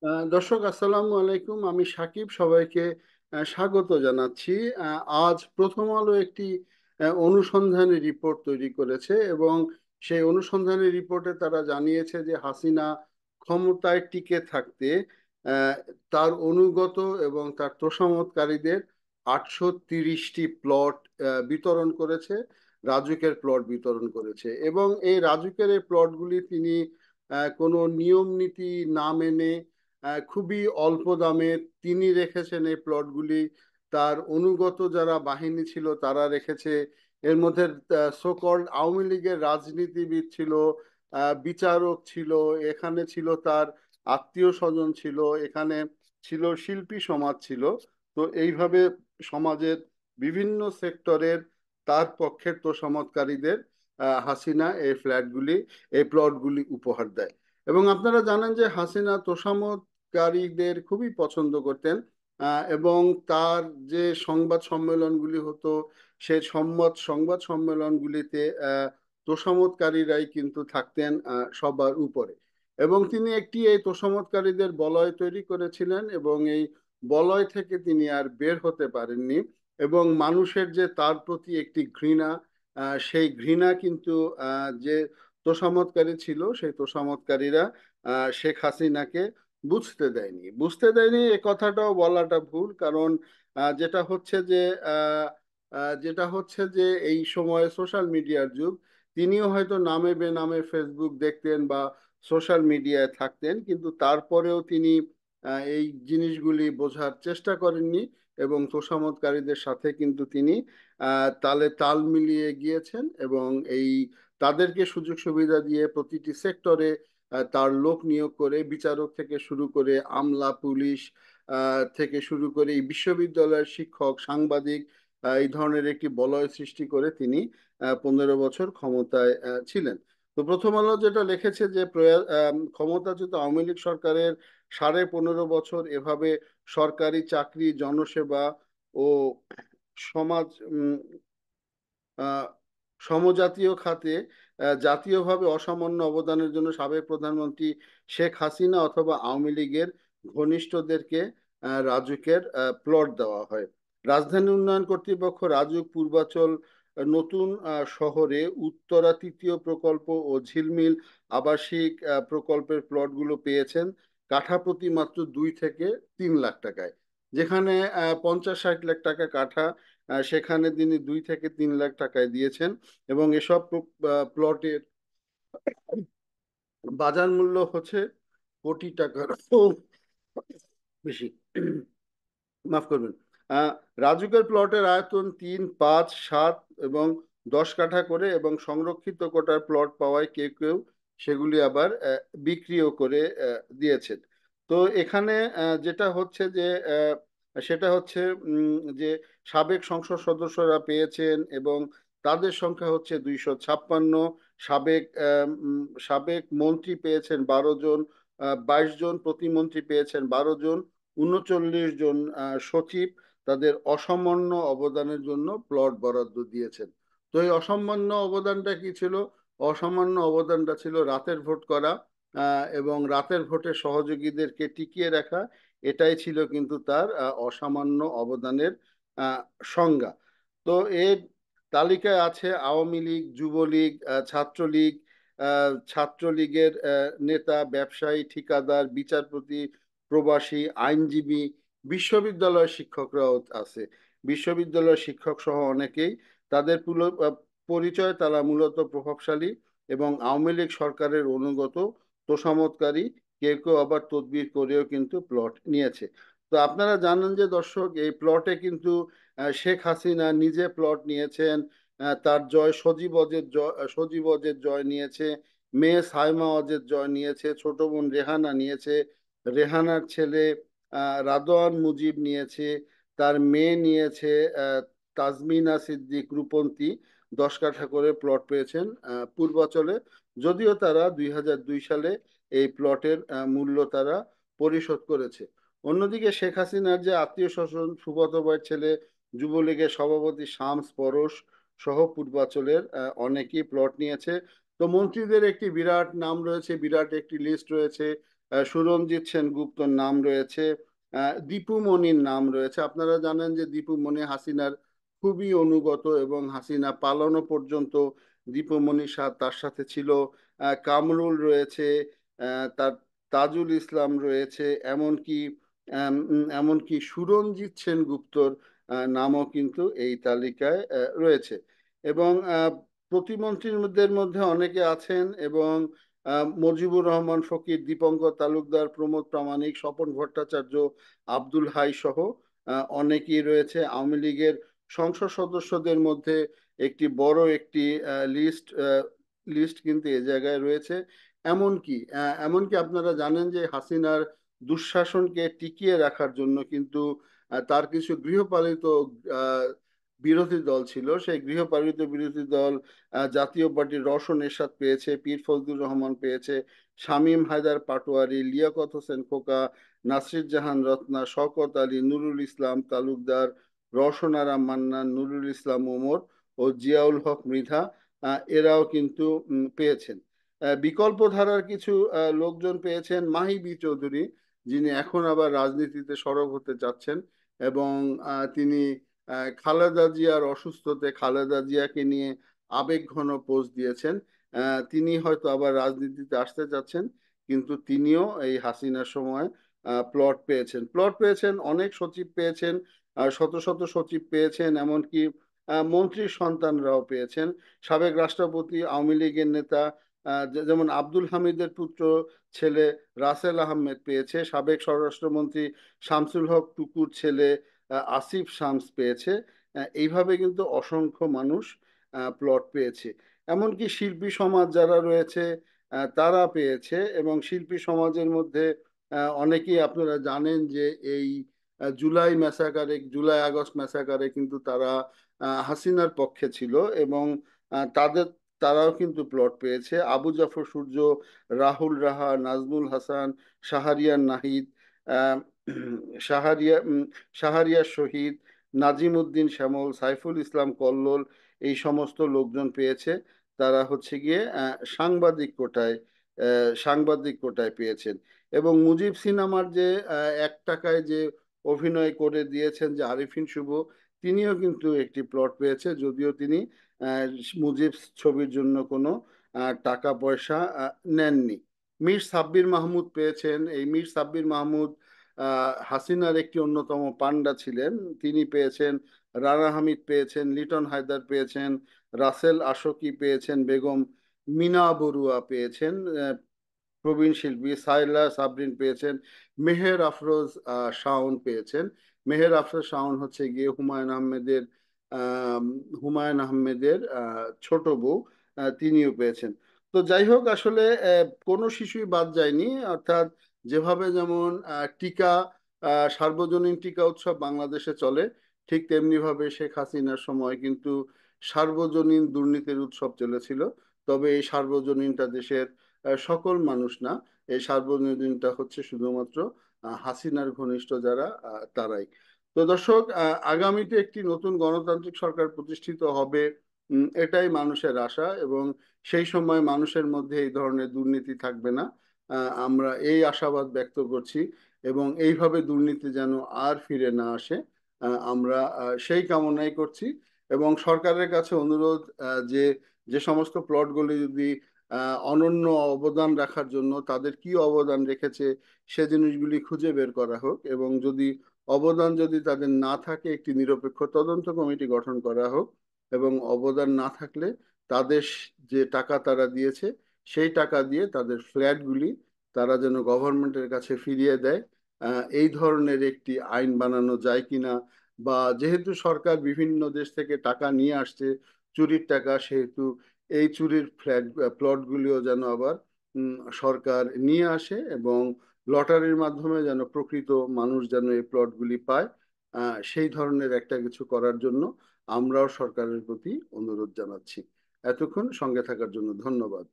দর্শক আসসালামু আলাইকুম, আমি সাকিব সবাইকে স্বাগত জানাচ্ছি। আজ প্রথম আলো একটি অনুসন্ধানী রিপোর্ট তৈরি করেছে এবং সেই অনুসন্ধানী রিপোর্টে তারা জানিয়েছে যে হাসিনা ক্ষমতায় টিকে থাকতে আহ, তার অনুগত এবং তার তোষামতকারীদের 830টি প্লট বিতরণ করেছে, রাজুকের প্লট বিতরণ করেছে। এবং এই রাজুকের এই প্লটগুলি তিনি কোনো নিয়ম নীতি না মেনে খুবই অল্প দামে তিনি রেখেছেন এই প্লটগুলি। তার অনুগত যারা বাহিনী ছিল তারা রেখেছে। এর মধ্যে সোকল্ড আওয়ামী লীগের রাজনীতিবিদ ছিল, বিচারক ছিল, এখানে ছিল তার আত্মীয় স্বজন ছিল, এখানে ছিল শিল্পী সমাজ ছিল। তো এইভাবে সমাজের বিভিন্ন সেক্টরের তার পক্ষের তোষামতকারীদের হাসিনা এই ফ্ল্যাটগুলি, এই প্লটগুলি উপহার দেয়। এবং আপনারা জানেন যে হাসিনা তোষামতকারীদের খুবই পছন্দ করতেন। এবং তার যে সংবাদ সম্মেলনগুলি হতো, সেই সংবাদ সম্মেলনগুলিতে তোষামতকারীরাই কিন্তু থাকতেন সবার উপরে। এবং তিনি একটি এই তোষামতকারীদের বলয় তৈরি করেছিলেন এবং এই বলয় থেকে তিনি আর বের হতে পারেননি। এবং মানুষের যে তার প্রতি একটি ঘৃণা, সেই ঘৃণা কিন্তু যে তোষামতকারী ছিল সেই তোষামতকারীরা শেখ হাসিনাকে বুঝতে দেয়নি এ কথাটাও বলাটা ভুল, কারণ আহ, যেটা হচ্ছে যে এই সময়ে সোশ্যাল মিডিয়ার যুগ। তিনিও হয়তো নামে বেনামে ফেসবুক দেখতেন বা সোশ্যাল মিডিয়ায় থাকতেন, কিন্তু তারপরেও তিনি এই জিনিসগুলি বোঝার চেষ্টা করেননি এবং তোষামতকারীদের সাথে কিন্তু তিনি তালে তাল মিলিয়ে গিয়েছেন। এবং এই তাদেরকে সুযোগ সুবিধা দিয়ে প্রতিটি সেক্টরে তার লোক নিয়োগ করে, বিচারক থেকে শুরু করে আমলা পুলিশ থেকে শুরু করে এই বিশ্ববিদ্যালয়ের শিক্ষক সাংবাদিক, এই ধরনের একটি বলয় সৃষ্টি করে তিনি 15 বছর ক্ষমতায় ছিলেন। তো প্রথম আলো যেটা লিখেছে যে ক্ষমতাচ্যুত আওয়ামী লীগ সরকারের 15.5 বছর এভাবে সরকারি চাকরি, জনসেবা ও সমাজ আহ, সমজাতীয় খাতে জাতীয়ভাবে অসামান্য অবদানের জন্য সাবেক প্রধানমন্ত্রী শেখ হাসিনা অথবা আওয়ামী লীগের ঘনিষ্ঠদেরকে রাজুকের প্লট দেওয়া হয়। রাজধানী উন্নয়ন কর্তৃপক্ষ রাজুক, পূর্বাচল, নতুন শহরে উত্তরা তৃতীয় প্রকল্প ও ঝিলমিল আবাসিক প্রকল্পের প্লটগুলো পেয়েছেন কাঠাপ্রতি মাত্র 2 থেকে 3 লাখ টাকায়। যেখানে 50-60 লাখ টাকা কাঠা, সেখানে তিনি 2 থেকে 3 লাখ টাকায় দিয়েছেন। এবং এসব প্লটের বাজার মূল্য হচ্ছে কোটি টাকার বেশি। মাফ করবেন। আহ, রাজুকের প্লটের আয়তন 3, 5, 7 এবং 10 কাঠা করে, এবং সংরক্ষিত কোটার প্লট পাওয়ায় কেউ কেউ সেগুলি আবার বিক্রিও করে দিয়েছেন। তো এখানে যেটা হচ্ছে যে সেটা হচ্ছে যে সাবেক সংসদ সদস্যরা পেয়েছেন এবং তাদের সংখ্যা হচ্ছে 256। সাবেক মন্ত্রী পেয়েছেন 12 জন, 22 জন প্রতিমন্ত্রী পেয়েছেন 12 জন, 39 জন সচিব তাদের অসামান্য অবদানের জন্য প্লট বরাদ্দ দিয়েছেন। তো এই অসামান্য অবদানটা কি ছিল? অসামান্য অবদানটা ছিল রাতের ভোট করা এবং রাতের ভোটে সহযোগীদেরকে টিকিয়ে রাখা। এটাই ছিল কিন্তু তার অসামান্য অবদানের আহ, সংজ্ঞা। তো এর তালিকায় আছে আওয়ামী লীগ, যুবলীগ, ছাত্রলীগ, ছাত্রলীগের নেতা, ব্যবসায়ী, ঠিকাদার, বিচারপতি, প্রবাসী, আইনজীবী, বিশ্ববিদ্যালয়ের শিক্ষকরাও আছে। বিশ্ববিদ্যালয়ের শিক্ষক সহ অনেকেই তাদের পরিচয় তারা মূলত প্রভাবশালী এবং আওয়ামী লীগ সরকারের অনুগত তোষামতকারী। কেউ কেউ আবার তদবির করেও কিন্তু প্লট নিয়েছে। তো আপনারা জানেন যে দর্শক, এই প্লটে কিন্তু শেখ হাসিনা নিজে প্লট নিয়েছেন। তার জয় সজীব অজের জয়, সজীব অজের জয় নিয়েছে, মেয়ে সাইমা অজের জয় নিয়েছে, ছোট বোন রেহানা নিয়েছে, রেহানার ছেলে রাদওয়ান মুজিব নিয়েছে, তার মেয়ে নিয়েছে তাজমিনা সিদ্দিক রূপন্তী। 10 কাঠা করে প্লট পেয়েছেন পূর্বাচলে, যদিও তারা 2002 সালে এই প্লটের মূল্য তারা পরিশোধ করেছে। অন্যদিকে শেখ হাসিনার যে আত্মীয় স্বজন, সুব্রত ভাইয়ের ছেলে যুবলীগের সভাপতি শামস পরশ সহ পূর্বাচলের অনেকেই প্লট নিয়েছে। তো মন্ত্রীদের একটি বিরাট নাম রয়েছে, বিরাট একটি লিস্ট রয়েছে। সুরঞ্জিত সেনগুপ্তর নাম রয়েছে, দীপু মনির নাম রয়েছে। আপনারা জানেন যে দীপু মনি হাসিনার খুবই অনুগত এবং হাসিনা পালানো পর্যন্ত দীপু মনি তার সাথে ছিল। কামরুল রয়েছে, তার তাজুল ইসলাম রয়েছে, এমনকি সুরঞ্জিত সেনগুপ্তর নামও কিন্তু এই তালিকায় রয়েছে। এবং প্রতিমন্ত্রীদের মধ্যে অনেকে আছেন, এবং মুজিবুর রহমান ফকির, দীপঙ্কর তালুকদার, প্রমোদ প্রামাণিক, স্বপন ভট্টাচার্য, আব্দুল হাই সহ অনেকেই রয়েছে। আওয়ামী লীগের সংসদ সদস্যদের মধ্যে একটি বড় একটি লিস্ট লিস্ট কিন্তু এ জায়গায় রয়েছে। এমনকি আপনারা জানেন যে হাসিনার দুঃশাসনকে টিকিয়ে রাখার জন্য কিন্তু তার কিছু গৃহপালিত আহ, বিরোধী দল ছিল। সেই গৃহপালিত বিরোধী দল জাতীয় পার্টির রওশন এরশাদ পেয়েছে, পীর ফজলুর রহমান পেয়েছে, শামীম হায়দার পাটোয়ারি, লিয়াকত হোসেন খোকা, নাসির জাহান রত্না, শওকত আলী, নুরুল ইসলাম তালুকদার, রওশন আরা মান্নান, নুরুল ইসলাম ওমর ও জিয়াউল হক মৃধা, এরাও কিন্তু পেয়েছেন। বিকল্প ধারার কিছু লোকজন পেয়েছেন মাহি চৌধুরী, যিনি এখন আবার রাজনীতিতে সরব হতে যাচ্ছেন, এবং তিনি খালেদা জিয়ার অসুস্থতে খালেদা জিয়াকে নিয়ে আবেগঘন পোস্ট দিয়েছেন। তিনি হয়তো আবার রাজনীতিতে আসতে যাচ্ছেন, কিন্তু তিনিও এই হাসিনার সময় প্লট পেয়েছেন, অনেক সচিব পেয়েছেন, শত শত সচিব পেয়েছেন, এমনকি মন্ত্রীর সন্তানরাও পেয়েছেন। সাবেক রাষ্ট্রপতি, আওয়ামী লীগের নেতা, যেমন আব্দুল হামিদের পুত্র ছেলে রাসেল আহমেদ পেয়েছে, সাবেক স্বরাষ্ট্রমন্ত্রী শামসুল হক টুকুর ছেলে আসিফ শামস পেয়েছে। এইভাবে কিন্তু অসংখ্য মানুষ প্লট পেয়েছে। এমনকি শিল্পী সমাজ যারা রয়েছে তারা পেয়েছে, এবং শিল্পী সমাজের মধ্যে অনেকেই আপনারা জানেন যে এই জুলাই আগস্ট ম্যাসাকারে কিন্তু তারা হাসিনার পক্ষে ছিল, এবং তাদের তারাও কিন্তু প্লট পেয়েছে। আবু জাফর সূর্য, রাহুল রাহা, নাজমুল হাসান, শাহরিয়ার নাহিদ, আহ, শাহরিয়া শাহরিয়ার শহীদ, নাজিম উদ্দিন শ্যামল, সাইফুল ইসলাম কল্লোল, এই সমস্ত লোকজন পেয়েছে। তারা হচ্ছে গিয়ে সাংবাদিক কোটায় পেয়েছেন। এবং মুজিব সিনেমার যে 1 টাকায় যে অভিনয় করে দিয়েছেন যে আরিফিন শুভ, তিনিও কিন্তু একটি প্লট পেয়েছে, যদিও তিনি আহ, মুজিব ছবির জন্য কোনো টাকা পয়সা নেননি। মীর সাব্বির মাহমুদ পেয়েছেন। এই মীর সাব্বির মাহমুদ হাসিনার একটি অন্যতম পান্ডা ছিলেন। তিনি পেয়েছেন। রানা হামিদ পেয়েছেন, লিটন হায়দার পেয়েছেন, রাসেল আশোকি পেয়েছেন, বেগম মিনা বড়ুয়া পেয়েছেন, প্রবীণ শিল্পী সাইলা সাবরিন পেয়েছেন, মেহের আফরোজ শাওন পেয়েছেন। মেহের আফরোজ শাওন হচ্ছে গিয়ে আহ, হুমায়ুন আহমেদের ছোট বউ, তিনিও পেয়েছেন। তো যাই হোক, আসলে কোনো শিশুই বাদ যায়নি। অর্থাৎ যেভাবে যেমন সার্বজনীন টিকা উৎসব বাংলাদেশে চলে, ঠিক তেমনি ভাবে শেখ হাসিনার সময় কিন্তু সার্বজনীন দুর্নীতির উৎসব চলেছিল। তবে এই সার্বজনীনটা দেশের সকল মানুষ না, এই সার্বজনীনটা হচ্ছে শুধুমাত্র হাসিনার ঘনিষ্ঠ যারা তারাই। তো দর্শক, আগামীতে একটি নতুন গণতান্ত্রিক সরকার প্রতিষ্ঠিত হবে, এটাই মানুষের আশা, এবং সেই সময় মানুষের মধ্যে এই ধরনের দুর্নীতি থাকবে না। আমরা এই আশাবাদ ব্যক্ত করছি, এবং এইভাবে দুর্নীতি যেন আর ফিরে না আসে, আমরা সেই কামনাই করছি। এবং সরকারের কাছে অনুরোধ, যে যে সমস্ত প্লটগুলি যদি অনন্য অবদান রাখার জন্য তাদের কি অবদান রেখেছে সে জিনিসগুলি খুঁজে বের করা হোক, এবং যদি তাদের না থাকে একটি নিরপেক্ষ তদন্ত কমিটি গঠন করা হোক, এবং অবদান না থাকলে তাদের যে টাকা তারা দিয়েছে সেই টাকা দিয়ে তাদের ফ্ল্যাটগুলি তারা যেন গভর্নমেন্টের কাছে ফিরিয়ে দেয়। এই ধরনের একটি আইন বানানো যায় কিনা, বা যেহেতু সরকার বিভিন্ন দেশ থেকে টাকা নিয়ে আসছে চুরির টাকা, সেহেতু এই চুরির প্লটগুলিও যেন আবার সরকার নিয়ে আসে, এবং লটারির মাধ্যমে যেন প্রকৃত মানুষ যেন এই প্লটগুলি পায়। সেই ধরনের একটা কিছু করার জন্য আমরাও সরকারের প্রতি অনুরোধ জানাচ্ছি। এতক্ষণ সঙ্গে থাকার জন্য ধন্যবাদ।